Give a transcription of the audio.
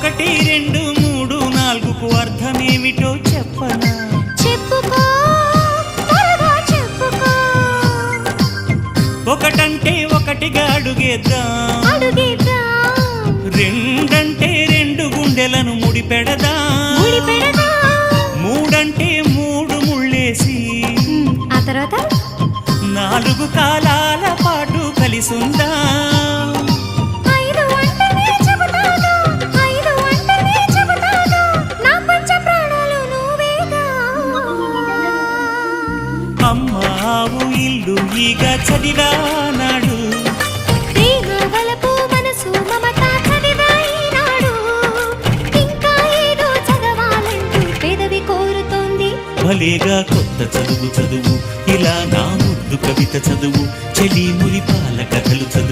ఒకటి రెండు మూడు నాలుగుకు అర్థమేమిటో చెప్పనా? చెప్పుకో త్వరగా చెప్పుకో. ఒకటంటే ఒకటిగా అడుగేద్దాం, రెండంటే రెండు గుండెలను ముడిపెడదాం, మూడంటే మూడు ముళ్ళేసి ఆ తర్వాత నాలుగు కాలాల పాటు కలిసుందాం. అమ్మావు ఇల్లు ఈగ చదివానాడు, ప్రేమ వలపు మనసు మమత చదివాయినాడు. ఇంకా ఏదో చదవాలంటూ పెదవి కోరుతోంది. భలేగా కొత్త చదువు చదువు, ఇలా నా ముద్దు కవిత చదువు, చెలి మురిపాల కథలు చదువు.